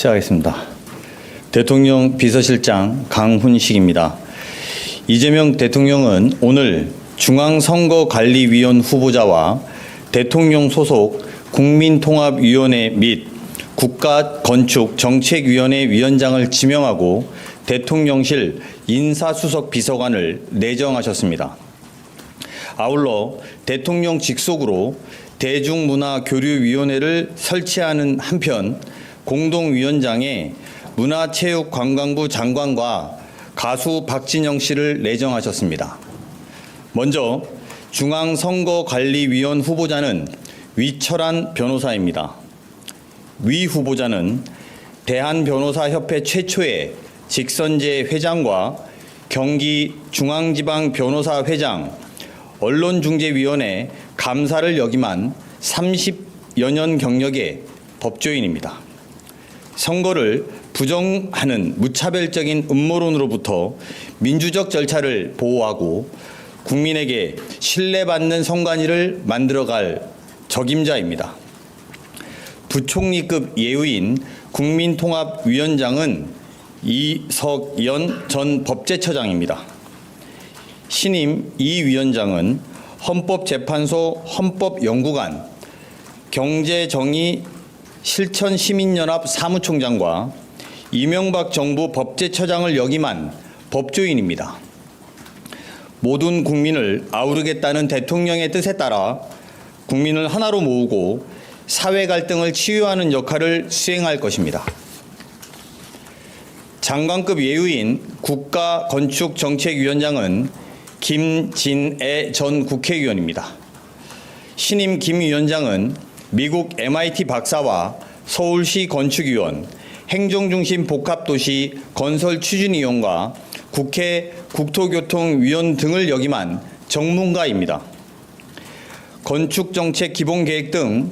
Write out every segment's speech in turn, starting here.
시작하겠습니다. 대통령 비서실장 강훈식입니다. 이재명 대통령은 오늘 중앙선거관리위원 후보자와 대통령 소속 국민통합위원회 및 국가건축정책위원회 위원장을 지명하고 대통령실 인사수석 비서관을 내정하셨습니다. 아울러 대통령 직속으로 대중문화교류위원회를 설치하는 한편 공동위원장에 문화체육관광부 장관과 가수 박진영 씨를 내정하셨습니다. 먼저 중앙선거관리위원 후보자는 위철한 변호사입니다. 위 후보자는 대한변호사협회 최초의 직선제 회장과 경기중앙지방변호사회장, 언론중재위원회 감사를 역임한 30여 년 경력의 법조인입니다. 선거를 부정하는 무차별적인 음모론으로부터 민주적 절차를 보호하고 국민에게 신뢰받는 선관위를 만들어갈 적임자입니다. 부총리급 예우인 국민통합위원장은 이석연 전 법제처장입니다. 신임 이 위원장은 헌법재판소 헌법연구관, 경제정의실천시민연합 사무총장과 이명박 정부 법제처장을 역임한 법조인입니다. 모든 국민을 아우르겠다는 대통령의 뜻에 따라 국민을 하나로 모으고 사회 갈등을 치유하는 역할을 수행할 것입니다. 장관급 예우인 국가건축정책위원장은 김진애 전 국회의원입니다. 신임 김 위원장은 미국 MIT 박사와 서울시 건축위원, 행정중심 복합도시 건설추진위원과 국회 국토교통위원 등을 역임한 전문가입니다. 건축정책 기본계획 등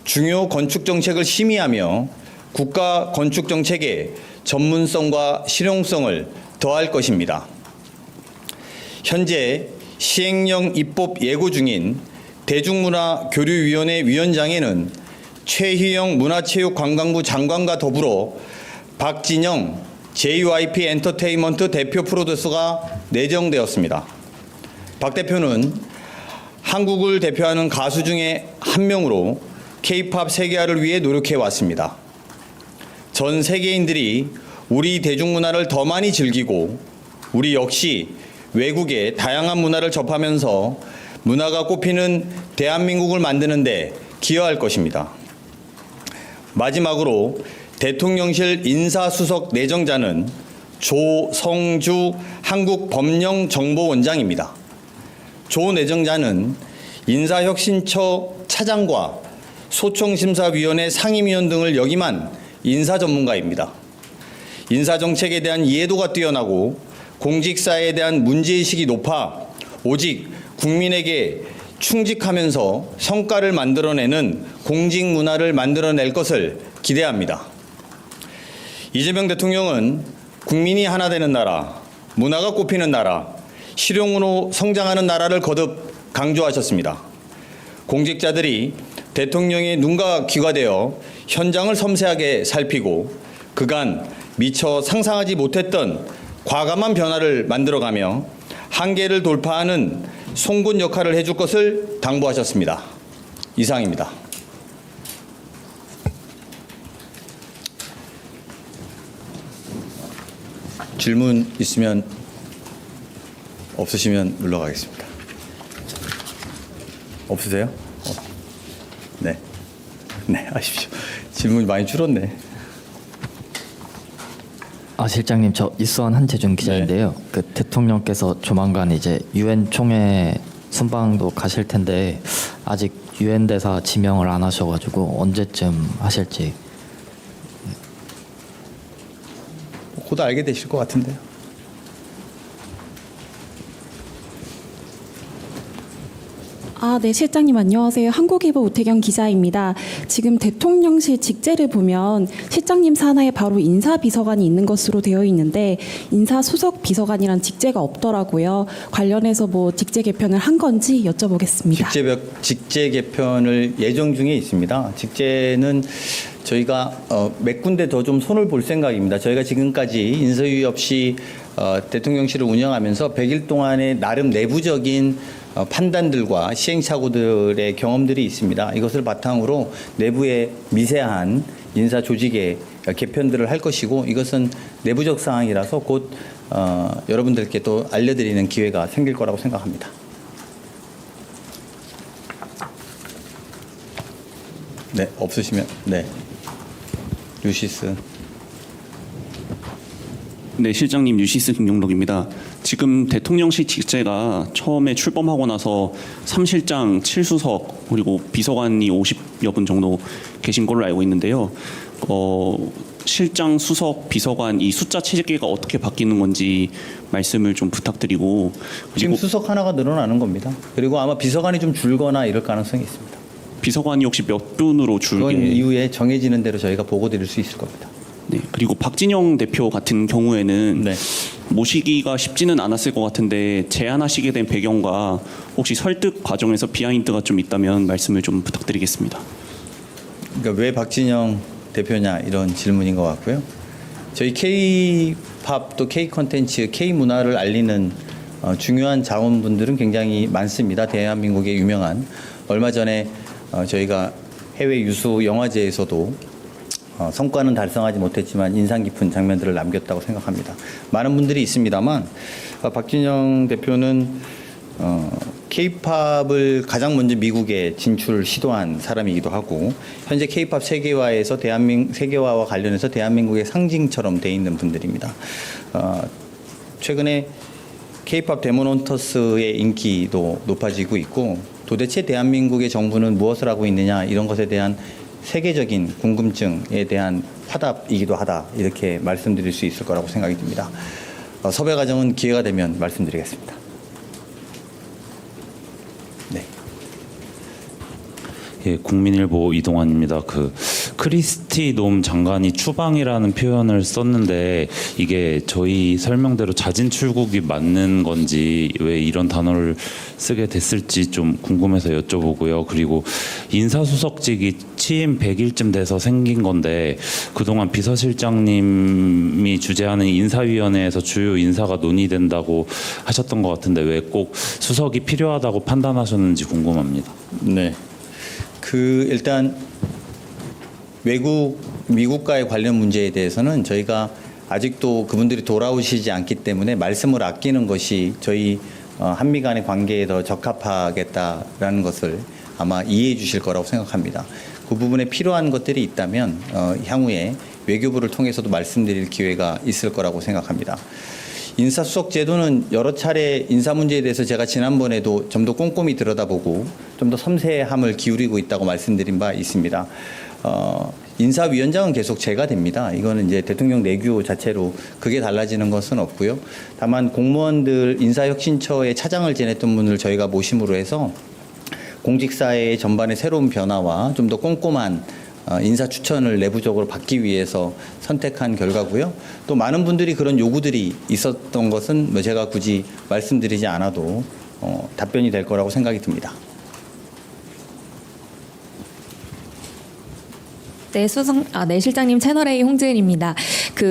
중요 건축정책을 심의하며 국가 건축정책의 전문성과 실용성을 더할 것입니다. 현재 시행령 입법 예고 중인 대중문화교류위원회 위원장에는 최희영 문화체육관광부 장관과 더불어 박진영 JYP 엔터테인먼트 대표 프로듀서가 내정되었습니다. 박 대표는 한국을 대표하는 가수 중에 한 명으로 K-팝 세계화를 위해 노력해 왔습니다. 전 세계인들이 우리 대중문화를 더 많이 즐기고 우리 역시 외국의 다양한 문화를 접하면서 문화가 꽃피는 대한민국을 만드는 데 기여할 것입니다. 마지막으로 대통령실 인사수석 내정자는 조성주 한국법령정보원장입니다. 조 내정자는 인사혁신처 차장과 소총심사위원회 상임위원 등을 역임한 인사전문가입니다. 인사정책에 대한 이해도가 뛰어나고 공직사에 대한 문제의식이 높아 오직 국민에게 충직하면서 성과를 만들어내는 공직문화를 만들어낼 것을 기대합니다. 이재명 대통령은 국민이 하나 되는 나라, 문화가 꽃피는 나라, 실용으로 성장하는 나라를 거듭 강조하셨습니다. 공직자들이 대통령의 눈과 귀가 되어 현장을 섬세하게 살피고 그간 미처 상상하지 못했던 과감한 변화를 만들어가며 한계를 돌파하는 송곳 역할을 해줄 것을 당부하셨습니다. 이상입니다. 질문 있으면 없으시면 물러가겠습니다. 없으세요? 네. 네, 하십시오. 질문이 많이 줄었네. 실장님, 저 이수환 한재준 기자인데요. 네. 그 대통령께서 조만간 이제 유엔 총회 순방도 가실 텐데 아직 유엔 대사 지명을 안 하셔가지고 언제쯤 하실지. 곧 알게 되실 것 같은데요. 네, 실장님 안녕하세요. 한국일보 우태경 기자입니다. 지금 대통령실 직제를 보면 실장님 산하에 바로 인사비서관이 있는 것으로 되어 있는데 인사수석 비서관이란 직제가 없더라고요. 관련해서 뭐 직제 개편을 한 건지 여쭤보겠습니다. 직제 개편을 예정 중에 있습니다. 직제는 저희가 몇 군데 더 좀 손을 볼 생각입니다. 저희가 지금까지 인사유예 없이 대통령실을 운영하면서 100일 동안의 나름 내부적인 판단들과 시행착오들의 경험들이 있습니다. 이것을 바탕으로 내부의 미세한 인사 조직의 개편들을 할 것이고, 이것은 내부적 상황이라서 곧 여러분들께 또 알려드리는 기회가 생길 거라고 생각합니다. 네, 없으시면 네, 유시스. 네, 실장님 유시스 김용록입니다. 지금 대통령실 직제가 처음에 출범하고 나서 3실장 7수석 그리고 비서관이 50여 분 정도 계신 걸로 알고 있는데요. 실장, 수석, 비서관 이 숫자 체계가 어떻게 바뀌는 건지 말씀을 좀 부탁드리고, 지금 그리고 수석 하나가 늘어나는 겁니다. 그리고 아마 비서관이 좀 줄거나 이럴 가능성이 있습니다. 비서관이 혹시 몇 분으로 그건 줄게? 이후에 정해지는 대로 저희가 보고 드릴 수 있을 겁니다. 네, 그리고 박진영 대표 같은 경우에는 네. 모시기가 쉽지는 않았을 것 같은데 제안하시게 된 배경과 혹시 설득 과정에서 비하인드가 좀 있다면 말씀을 좀 부탁드리겠습니다. 그러니까 왜 박진영 대표냐 이런 질문인 것 같고요. 저희 K-팝 또 K-콘텐츠, K-문화를 알리는 중요한 자원분들은 굉장히 많습니다. 대한민국의 유명한, 얼마 전에 저희가 해외 유수 영화제에서도 성과는 달성하지 못했지만 인상 깊은 장면들을 남겼다고 생각합니다. 많은 분들이 있습니다만 박진영 대표는 K-팝을 가장 먼저 미국에 진출 시도한 사람이기도 하고, 현재 K-팝 세계화에서 세계화와 관련해서 대한민국의 상징처럼 돼 있는 분들입니다. 최근에 K-팝 데모논터스의 인기도 높아지고 있고, 도대체 대한민국의 정부는 무엇을 하고 있느냐 이런 것에 대한 세계적인 궁금증에 대한 화답이기도 하다, 이렇게 말씀드릴 수 있을 거라고 생각이 듭니다. 섭외 과정은 기회가 되면 말씀드리겠습니다. 네. 예, 국민일보 이동환입니다. 크리스티 놈 장관이 추방이라는 표현을 썼는데 이게 저희 설명대로 자진 출국이 맞는 건지 왜 이런 단어를 쓰게 됐을지 좀 궁금해서 여쭤보고요. 그리고 인사수석직이 취임 100일쯤 돼서 생긴 건데 그동안 비서실장님이 주재하는 인사위원회에서 주요 인사가 논의된다고 하셨던 것 같은데 왜 꼭 수석이 필요하다고 판단하셨는지 궁금합니다. 네. 일단 미국과의 관련 문제에 대해서는 저희가 아직도 그분들이 돌아오시지 않기 때문에 말씀을 아끼는 것이 저희 한미 간의 관계에 더 적합하겠다라는 것을 아마 이해해 주실 거라고 생각합니다. 그 부분에 필요한 것들이 있다면 향후에 외교부를 통해서도 말씀드릴 기회가 있을 거라고 생각합니다. 인사수석 제도는 여러 차례 인사 문제에 대해서 제가 지난번에도 좀 더 꼼꼼히 들여다보고 좀 더 섬세함을 기울이고 있다고 말씀드린 바 있습니다. 인사위원장은 계속 제가 됩니다. 이거는 이제 대통령 내규 자체로 그게 달라지는 것은 없고요. 다만 공무원들 인사혁신처의 차장을 지냈던 분을 저희가 모심으로 해서 공직사회의 전반의 새로운 변화와 좀 더 꼼꼼한 인사 추천을 내부적으로 받기 위해서 선택한 결과고요. 또 많은 분들이 그런 요구들이 있었던 것은 제가 굳이 말씀드리지 않아도 답변이 될 거라고 생각이 듭니다. 네, 실장님 채널A 홍지은입니다.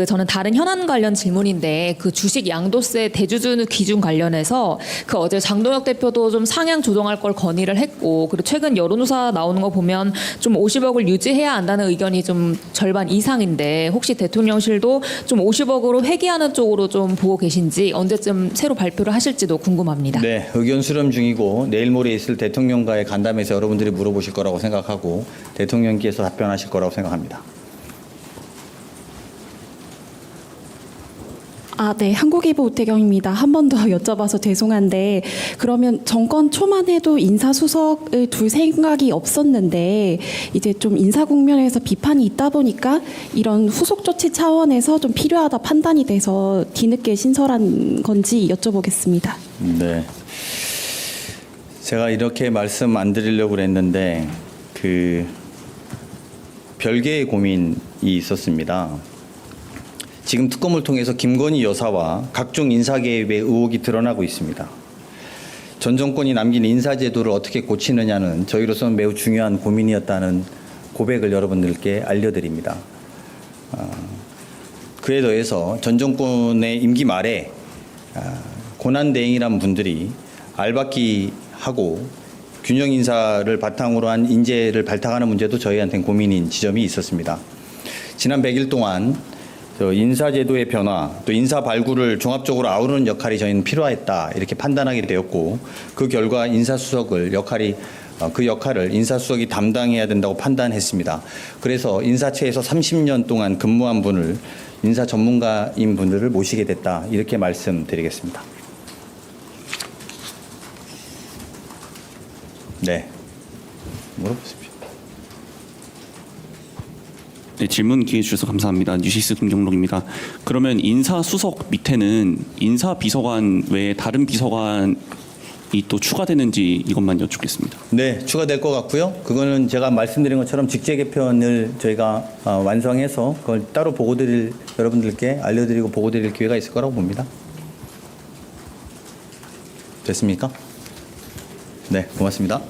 저는 다른 현안 관련 질문인데 주식 양도세 대주주 기준 관련해서 어제 장동혁 대표도 좀 상향 조정할 걸 건의를 했고, 그리고 최근 여론조사 나오는 거 보면 좀 50억을 유지해야 한다는 의견이 좀 절반 이상인데 혹시 대통령실도 좀 50억으로 회귀하는 쪽으로 좀 보고 계신지, 언제쯤 새로 발표를 하실지도 궁금합니다. 네, 의견 수렴 중이고 내일 모레 있을 대통령과의 간담회에서 여러분들이 물어보실 거라고 생각하고 대통령께서 답변하실 거라고 생각합니다. 네, 한국일보 오태경입니다. 한 번 더 여쭤봐서 죄송한데, 그러면 정권 초만 해도 인사수석을 둘 생각이 없었는데 이제 좀 인사 국면에서 비판이 있다 보니까 이런 후속 조치 차원에서 좀 필요하다 판단이 돼서 뒤늦게 신설한 건지 여쭤보겠습니다. 네, 제가 이렇게 말씀 안 드리려고 그랬는데 별개의 고민이 있었습니다. 지금 특검을 통해서 김건희 여사와 각종 인사 개입의 의혹이 드러나고 있습니다. 전 정권이 남긴 인사제도를 어떻게 고치느냐는 저희로서는 매우 중요한 고민이었다는 고백을 여러분들께 알려드립니다. 그에 더해서 전 정권의 임기 말에 고난대행이란 분들이 알박기 하고 균형 인사를 바탕으로 한 인재를 발탁하는 문제도 저희한테는 고민인 지점이 있었습니다. 지난 100일 동안 인사제도의 변화, 또 인사 발굴을 종합적으로 아우르는 역할이 저희는 필요했다 이렇게 판단하게 되었고, 그 결과 그 역할을 인사수석이 담당해야 된다고 판단했습니다. 그래서 인사처에서 30년 동안 근무한 분을 인사 전문가인 분들을 모시게 됐다 이렇게 말씀드리겠습니다. 네, 물어보십시오. 네, 질문 기회 주셔서 감사합니다. 뉴시스 김경록입니다. 그러면 인사수석 밑에는 인사비서관 외에 다른 비서관이 또 추가되는지 이것만 여쭙겠습니다. 네, 추가될 것 같고요. 그거는 제가 말씀드린 것처럼 직제 개편을 저희가 완성해서 그걸 따로 여러분들께 알려드리고 보고드릴 기회가 있을 거라고 봅니다. 됐습니까? 네, 고맙습니다.